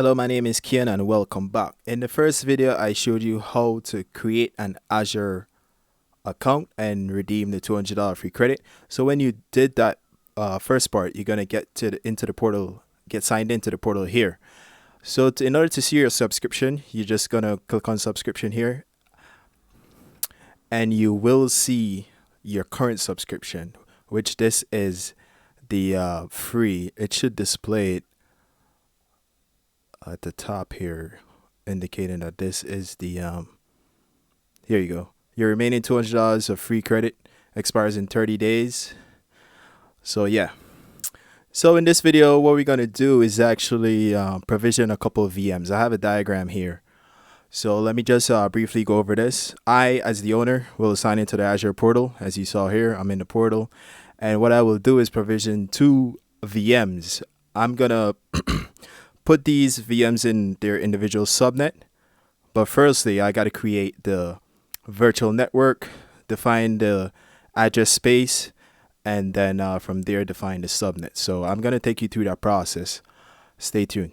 Hello, my name is Kian and welcome back. In the first video, I showed you how to create an Azure account and redeem the $200 free credit. So when you did that first part, you're gonna get into the portal, get signed into the portal here. So in order to see your subscription, you're just gonna click on subscription here, and you will see your current subscription, which this is the free. It should display it at the top here, indicating that this is the here you go. Your remaining $200 of free credit expires in 30 days. So yeah. So in this video, what we're gonna do is actually provision a couple of VMs. I have a diagram here. So let me just briefly go over this. I, as the owner, will sign into the Azure portal. As you saw here, I'm in the portal. And what I will do is provision 2 VMs. I'm gonna put these VMs in their individual subnet. But firstly, I got to create the virtual network, define the address space, and then from there define the subnet. So I'm going to take you through that process. Stay tuned.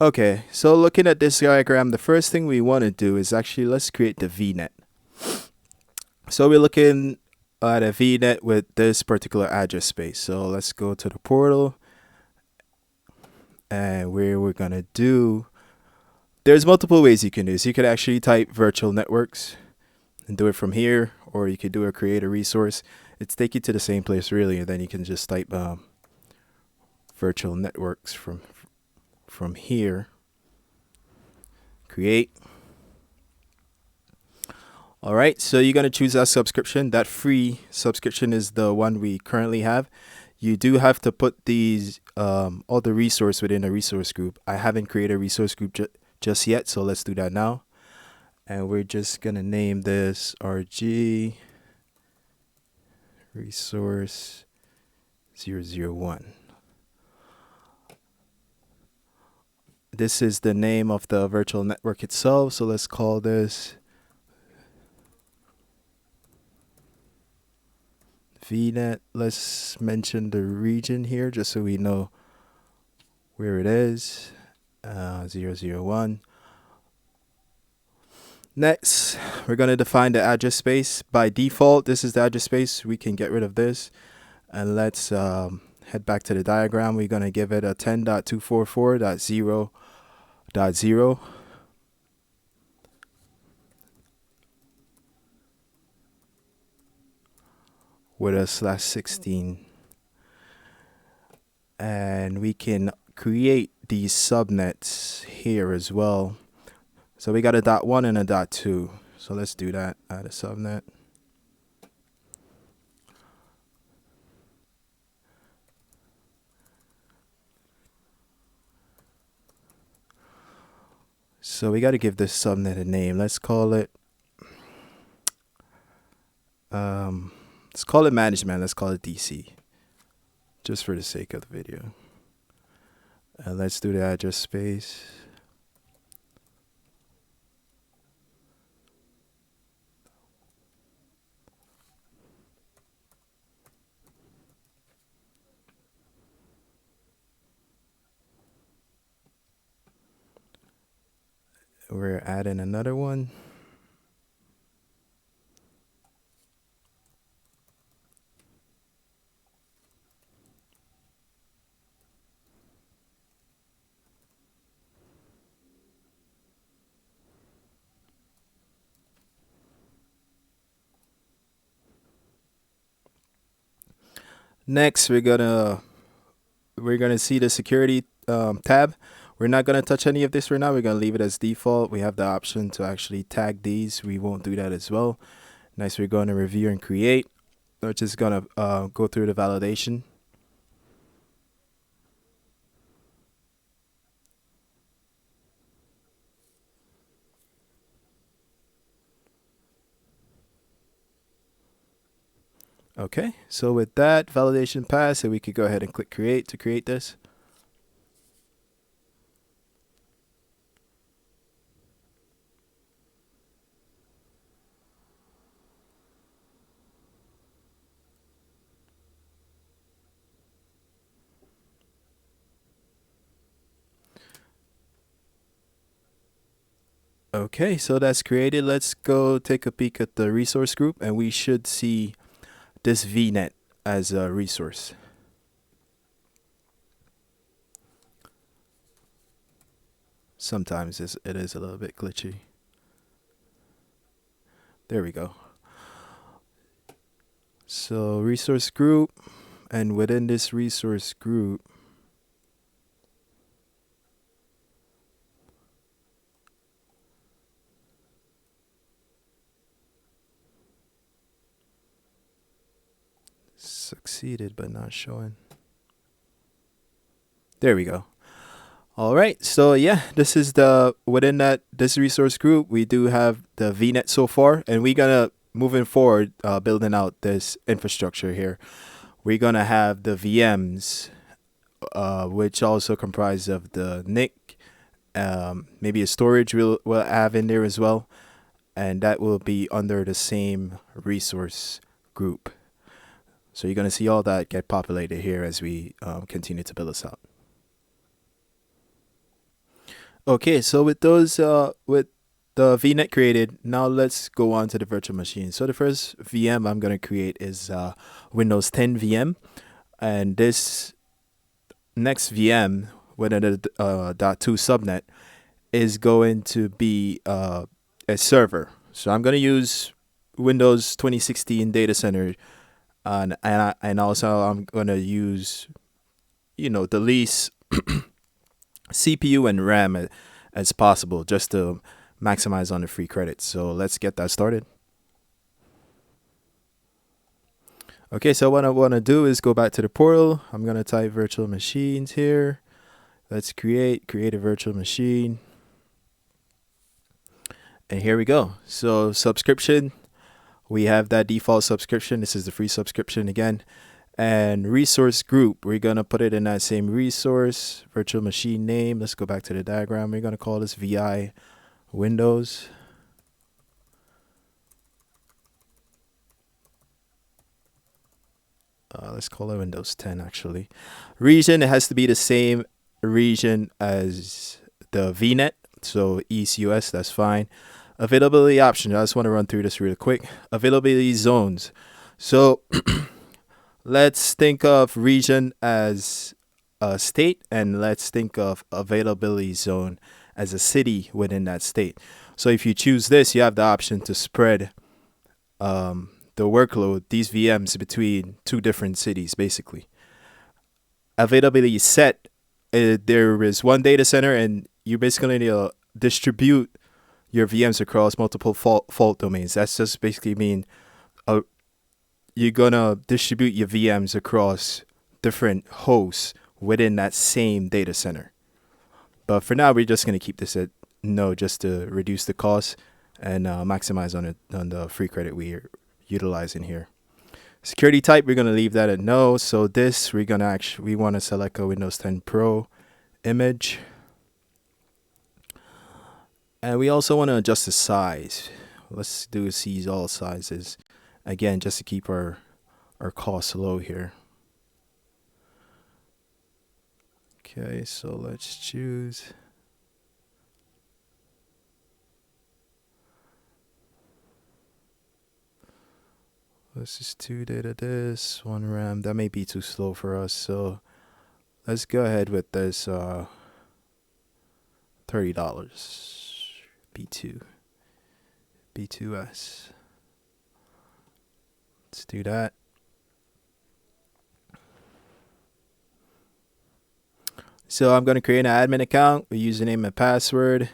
Okay, so looking at this diagram, the first thing we want to do is actually let's create the VNet. So we're looking at a VNet with this particular address space. So let's go to the portal, and where we're gonna do, there's multiple ways you can do this. You could actually type virtual networks and do it from here, or you could do a create a resource. It's take you to the same place really, and then you can just type virtual networks from here, create. All right, so you're gonna choose that subscription. That free subscription is the one we currently have. You do have to put these all the resource within a resource group. I haven't created a resource group just yet, so let's do that now. And we're just gonna name this RG resource 001. This is the name of the virtual network itself, so let's call this VNet. Let's mention the region here just so we know where it is. 001. Next, we're going to define the address space. By default, this is the address space. We can get rid of this. And let's head back to the diagram. We're going to give it a 10.244.0.0. with a /16. And we can create these subnets here as well. So we got a .1 and a .2. So let's do that. Add a subnet. So we got to give this subnet a name. Let's call it management. Let's call it DC, just for the sake of the video. And let's do the address space. We're adding another one. Next, we're gonna see the security tab. We're not gonna touch any of this right now. We're gonna leave it as default. We have the option to actually tag these. We won't do that as well. Next, we're going to review and create. We're just gonna go through the validation. Okay, so with that validation passed, so we could go ahead and click create to create this. Okay, so that's created. Let's go take a peek at the resource group, and we should see this VNet as a resource. Sometimes it is a little bit glitchy. There we go. So resource group, and within this resource group, succeeded but not showing. There we go. All right, so yeah, this is within this resource group, we do have the VNet so far, and we're gonna moving forward, building out this infrastructure here. We're gonna have the VMs, which also comprise of the NIC, maybe a storage we'll have in there as well, and that will be under the same resource group. So you're gonna see all that get populated here as we continue to build this out. Okay, so with those, with the VNet created, now let's go on to the virtual machine. So the first VM I'm going to create is Windows 10 VM, and this next VM within the .2 subnet is going to be a server. So I'm going to use Windows 2016 data center, and also I'm going to use, the least CPU and RAM as possible, just to maximize on the free credits. So let's get that started. Okay, so what I want to do is go back to the portal. I'm going to type virtual machines here. Let's create a virtual machine. And here we go. So subscription, we have that default subscription. This is the free subscription again. And resource group, we're going to put it in that same resource. Virtual machine name, let's go back to the diagram. We're going to call this VI Windows. Let's call it Windows 10 actually. Region, it has to be the same region as the VNet. So East US, that's fine. Availability option, I just want to run through this really quick. Availability zones. So let's think of region as a state, and let's think of availability zone as a city within that state. So if you choose this, you have the option to spread the workload, these VMs, between two different cities, basically. Availability set, there is one data center, and you basically need to distribute your VMs across multiple fault domains. That's just basically mean you're going to distribute your VMs across different hosts within that same data center. But for now, we're just going to keep this at no, just to reduce the cost and maximize on the free credit we're utilizing here. Security type, we're going to leave that at no. So this, we want to select a Windows 10 Pro image. And we also want to adjust the size. Let's do seize all sizes. Again, just to keep our costs low here. Okay, so let's choose. Let's just 2 data disk, 1 RAM. That may be too slow for us, so let's go ahead with this $30 B2S. Let's do that. So I'm going to create an admin account with username and password.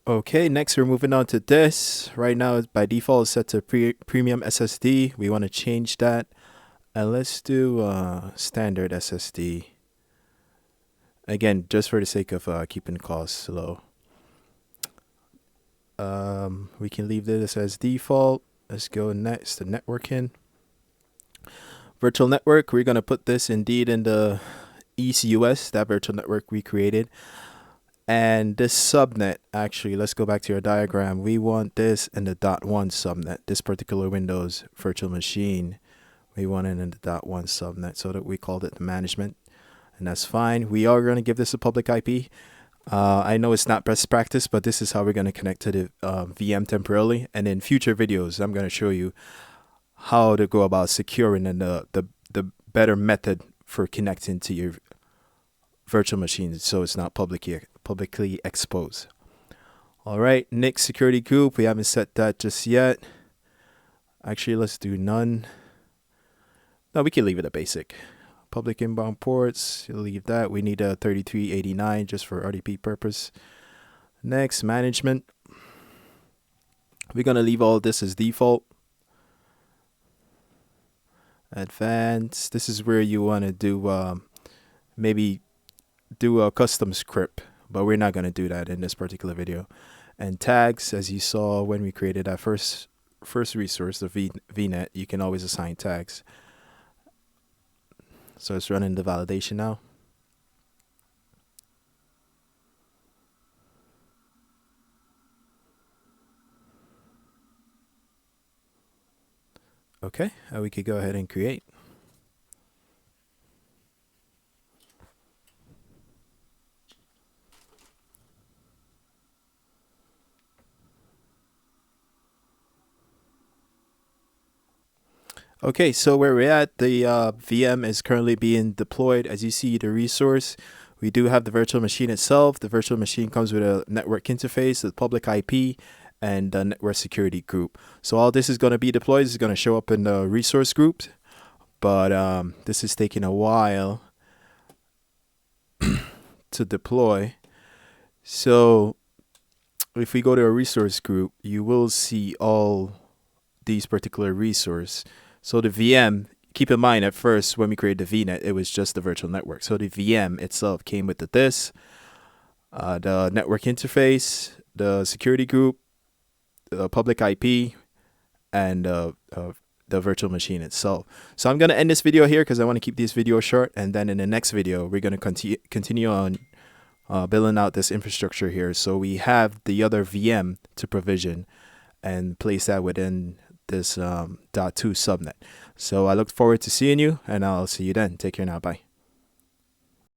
Okay, next we're moving on to this. Right now, by default, it's set to premium SSD. We want to change that. And let's do standard SSD. Again, just for the sake of keeping costs low. We can leave this as default. Let's go next to networking. Virtual network, we're going to put this indeed in the East US, that virtual network we created. And this subnet, actually, let's go back to your diagram. We want this in the .1 subnet, this particular Windows virtual machine. We want it in the .1 subnet, so that we called it the management. and that's fine. We are going to give this a public IP. I know it's not best practice, but this is how we're going to connect to the VM temporarily. And in future videos, I'm going to show you how to go about securing and the better method for connecting to your virtual machines so it's not publicly exposed. All right, next security group, we haven't set that just yet. Actually, let's do none. No, we can leave it a basic. Public inbound ports, you'll leave that. We need a 3389 just for RDP purpose. Next, management. We're going to leave all this as default. Advanced, this is where you want to do maybe do a custom script, but we're not going to do that in this particular video. And tags, as you saw when we created that first resource, the VNet, you can always assign tags. So it's running the validation now. Okay, we could go ahead and create. Okay, so where we're at, the VM is currently being deployed. As you see, the resource, we do have the virtual machine itself. The virtual machine comes with a network interface, the public IP, and the network security group. So all this is going to be deployed. This is going to show up in the resource groups, but this is taking a while to deploy. So if we go to a resource group, you will see all these particular resources. So the VM, keep in mind at first when we created the VNet, it was just the virtual network. So the VM itself came with the network interface, the security group, the public IP, and the virtual machine itself. So I'm going to end this video here because I want to keep this video short. And then in the next video, we're going to continue on building out this infrastructure here. So we have the other VM to provision and place that within this .2 subnet. So I look forward to seeing you, and I'll see you then. Take care now. Bye.